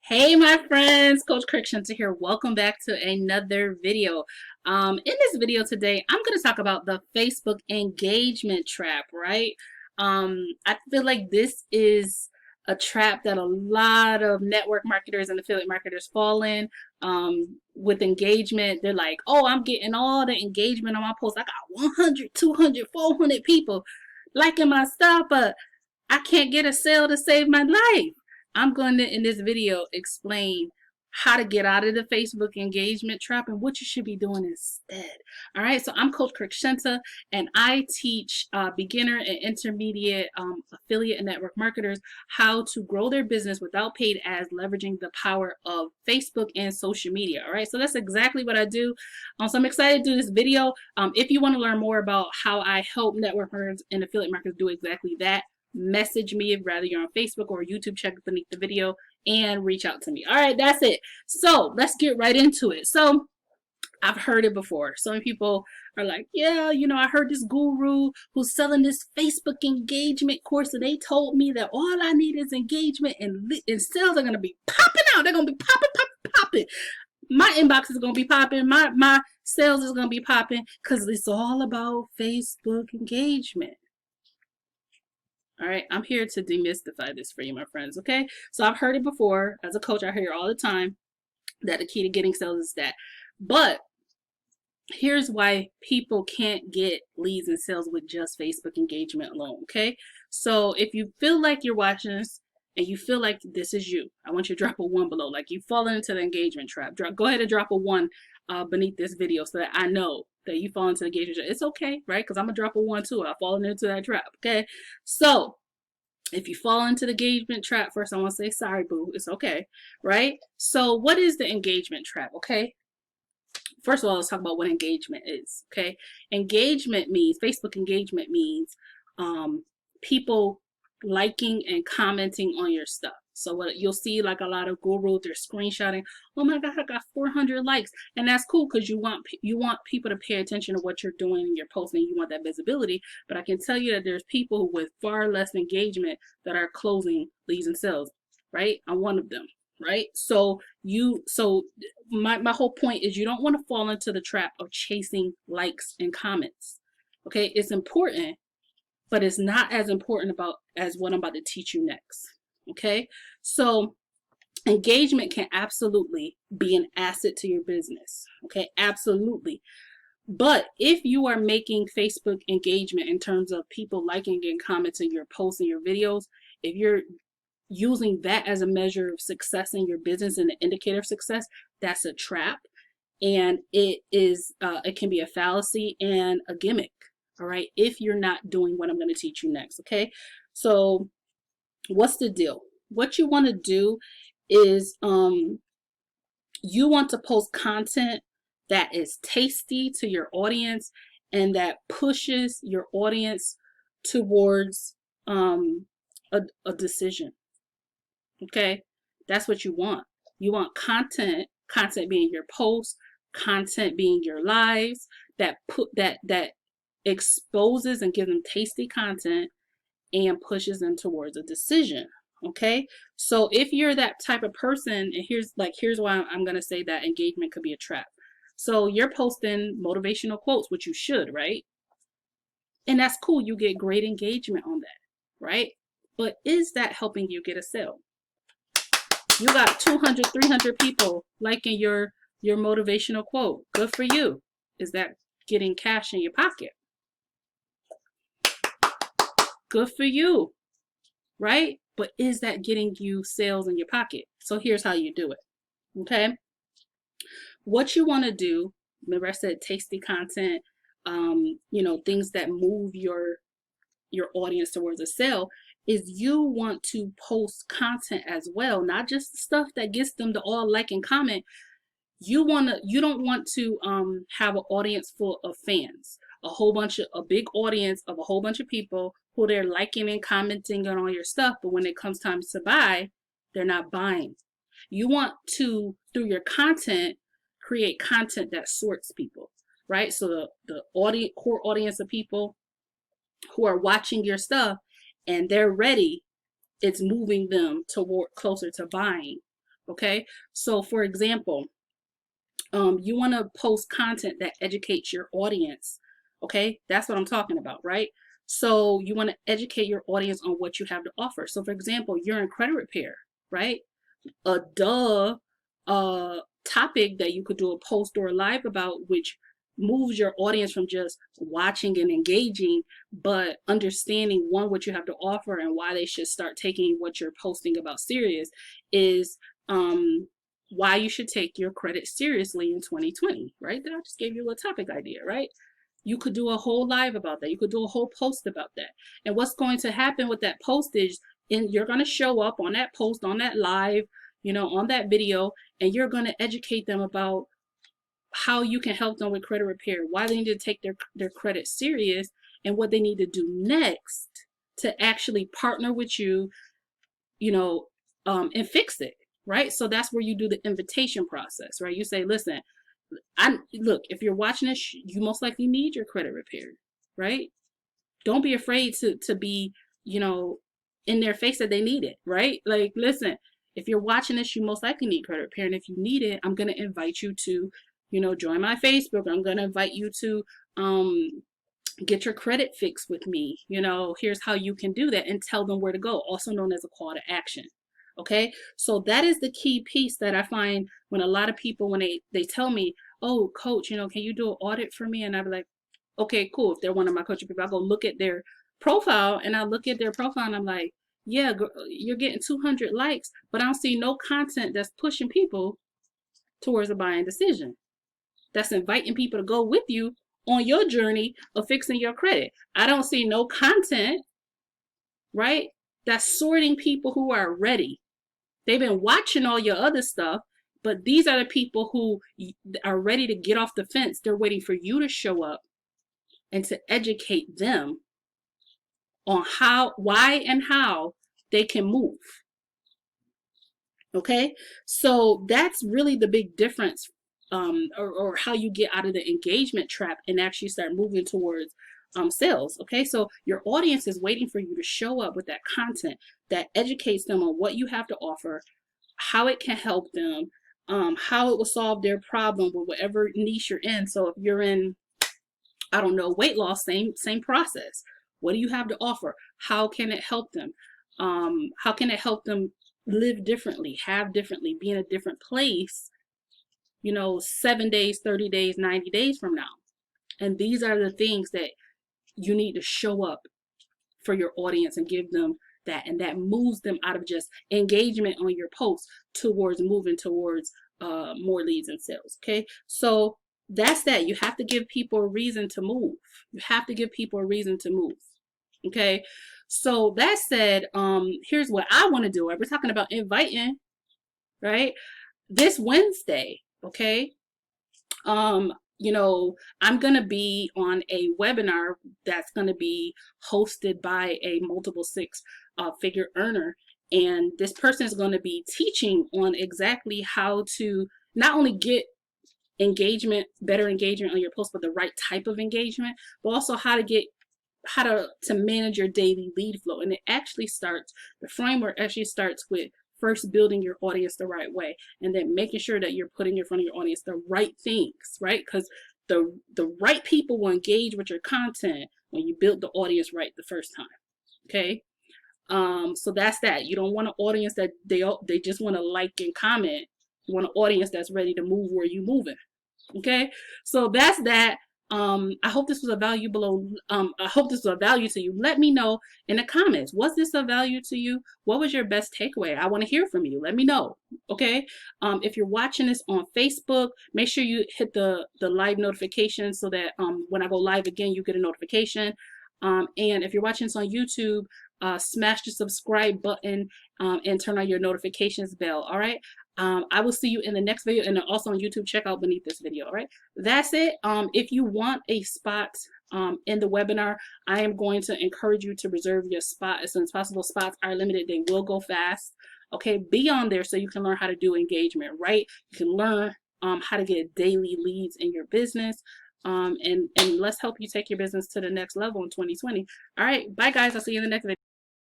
Hey my friends, Coach 𝐸𝐞𝐜 here. Welcome back to another video. In this video today, I'm going to talk about the Facebook engagement trap, right? I feel like this is a trap that a lot of network marketers and affiliate marketers fall in. With engagement, they're like, oh, I'm getting all the engagement on my post. I got 100, 200, 400 people liking my stuff, but I can't get a sale to save my life. I'm going to, in this video, explain how to get out of the Facebook engagement trap and what you should be doing instead. All right, so I'm Coach 𝐸𝐸𝐞𝐜, and I teach beginner and intermediate affiliate and network marketers how to grow their business without paid ads, leveraging the power of Facebook and social media. All right, so that's exactly what I do. So I'm excited to do this video. If you want to learn more about how I help network marketers and affiliate marketers do exactly that, message me if rather you're on Facebook or YouTube, check beneath the video and reach out to me. All right, that's it. So let's get right into it. So I've heard it before. So many people are like, yeah, you know, I heard this guru who's selling this Facebook engagement course, and they told me that all I need is engagement and sales are going to be popping out. They're going to be popping. My inbox is going to be popping. My sales is going to be popping because it's all about Facebook engagement. All right, I'm here to demystify this for you, my friends, okay? So I've heard it before. As a coach, I hear all the time that the key to getting sales is that. But here's why people can't get leads and sales with just Facebook engagement alone, okay? So if you feel like you're watching this and you feel like this is you, I want you to drop a 1 below. Like you've fallen into the engagement trap. Go ahead and drop a 1 beneath this video so that I know that you fall into the engagement trap. It's okay, right? Because I'm going to drop a 1 too. I've fallen into that trap, okay? So if you fall into the engagement trap, first I want to say sorry, boo. It's okay, right? So what is the engagement trap, okay? First of all, let's talk about what engagement is, okay? Engagement means, Facebook engagement means people liking and commenting on your stuff. So what you'll see, like a lot of gurus, they're screenshotting, oh my God, I got 400 likes. And that's cool because you want people to pay attention to what you're doing and you're posting. You want that visibility. But I can tell you that there's people with far less engagement that are closing leads and sales, right? I'm one of them, right? So my whole point is you don't want to fall into the trap of chasing likes and comments. Okay, it's important, but it's not as important as what I'm about to teach you next. Okay, so engagement can absolutely be an asset to your business. Okay, absolutely. But if you are making Facebook engagement in terms of people liking and commenting your posts and your videos, if you're using that as a measure of success in your business and an indicator of success, that's a trap, and it can be a fallacy and a gimmick. All right, if you're not doing what I'm going to teach you next. Okay, so what's the deal? What you want to do is you want to post content that is tasty to your audience and that pushes your audience towards a decision. Okay, that's what you want. You want content being your posts, content being your lives that exposes and gives them tasty content and pushes them towards a decision. Okay, so if you're that type of person, and here's why I'm going to say that engagement could be a trap. So you're posting motivational quotes, which you should, right? And that's cool. You get great engagement on that, right? But is that helping you get a sale? You got 200, 300 people liking your motivational quote. Good for you. Is that getting cash in your pocket? Good for you, right? But is that getting you sales in your pocket? So here's how you do it, okay? What you want to do, remember I said tasty content, you know, things that move your audience towards a sale, is you want to post content as well, not just stuff that gets them to all like and comment. You don't want to have an audience full of fans, a big audience of a whole bunch of people who they're liking and commenting on all your stuff, but when it comes time to buy, they're not buying. You want to, through your content, create content that sorts people, right? So the core audience of people who are watching your stuff and they're ready, it's moving them toward closer to buying Okay, so for example, you want to post content that educates your audience. Okay, that's what I'm talking about, right? So you want to educate your audience on what you have to offer. So for example, you're in credit repair, right? A topic that you could do a post or a live about, which moves your audience from just watching and engaging, but understanding, one, what you have to offer and why they should start taking what you're posting about serious, is why you should take your credit seriously in 2020, right? That I just gave you a topic idea, right? You could do a whole live about that. You could do a whole post about that. And what's going to happen with that post is, you're going to show up on that post, on that live, on that video, and you're going to educate them about how you can help them with credit repair, why they need to take their credit serious, and what they need to do next to actually partner with you, and fix it, right? So that's where you do the invitation process, right? You say, listen, look, if you're watching this, you most likely need your credit repaired, right? Don't be afraid to be, in their face that they need it, right? Like, listen, if you're watching this, you most likely need credit repair. And if you need it, I'm going to invite you to, join my Facebook. I'm going to invite you to get your credit fixed with me. Here's how you can do that, and tell them where to go, also known as a call to action. Okay, so that is the key piece that I find when a lot of people, when they tell me, oh, coach, can you do an audit for me? And I'll be like, okay, cool. If they're one of my coaching people, I go look at their profile, and I look at their profile and I'm like, yeah, you're getting 200 likes, but I don't see no content that's pushing people towards a buying decision, that's inviting people to go with you on your journey of fixing your credit. I don't see no content, right, that's sorting people who are ready. They've been watching all your other stuff, but these are the people who are ready to get off the fence. They're waiting for you to show up and to educate them on why and how they can move. Okay, so that's really the big difference, or how you get out of the engagement trap and actually start moving towards sales. Okay, so your audience is waiting for you to show up with that content that educates them on what you have to offer, how it can help them, how it will solve their problem with whatever niche you're in. So if you're in, I don't know, weight loss, same process. What do you have to offer? How can it help them? How can it help them live differently, have differently, be in a different place, 7 days, 30 days, 90 days from now? And these are the things that you need to show up for your audience and give them that, and that moves them out of just engagement on your post towards moving towards more leads and sales. Okay, so that's that. You have to give people a reason to move. You have to give people a reason to move. Okay, so that said, here's what I want to do. We're talking about inviting, right? This Wednesday, okay, I'm going to be on a webinar that's going to be hosted by a multiple six-figure earner. And this person is going to be teaching on exactly how to not only get better engagement on your post, but the right type of engagement, but also how to manage your daily lead flow. And the framework actually starts with first building your audience the right way, and then making sure that you're putting in front of your audience the right things, right? Because the right people will engage with your content when you build the audience right the first time. Okay, so that's that. You don't want an audience that they just want to like and comment. You want an audience that's ready to move where you're moving. Okay, so that's that. I hope this was a value to you. Let me know in the comments. Was this a value to you? What was your best takeaway? I want to hear from you. Let me know. Okay. If you're watching this on Facebook, make sure you hit the live notification so that when I go live again, you get a notification. And if you're watching this on YouTube, smash the subscribe button and turn on your notifications bell. All right. I will see you in the next video, and also on YouTube, check out beneath this video. All right, that's it. If you want a spot in the webinar, I am going to encourage you to reserve your spot as soon as possible. Spots are limited. They will go fast. Okay, be on there so you can learn how to do engagement, right? You can learn how to get daily leads in your business. And let's help you take your business to the next level in 2020. All right, bye guys. I'll see you in the next video.